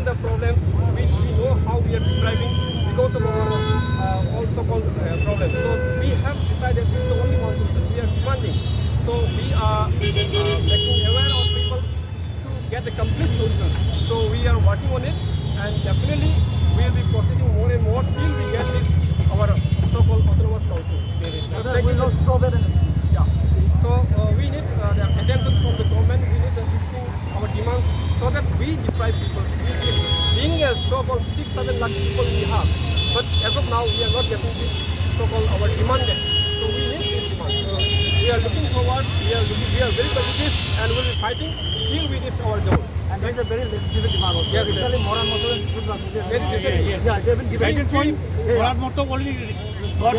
facing the problems. We know how we are depriving because of our all so-called problems. So we have decided this is the only one solution. We are demanding. So we are making aware of people to get the complete solutions. So we are working on it, and definitely we will be proceeding more and more till we get this our so-called autonomous council. We will not stop at anything. Yeah. So we need the attention from the government. We need listening our demands so that we deprive people. Being a so-called 6,000 lakh people we have, but as of now we are not getting this so-called our demanded. So we need this demand. So we are looking forward. We are very positive, and we will be fighting till we reach our goal. And there is a very legitimate demand also. Yes, especially Moran Motor and Kusa. Very recently. Yeah, they have been giving. Moran Motor already got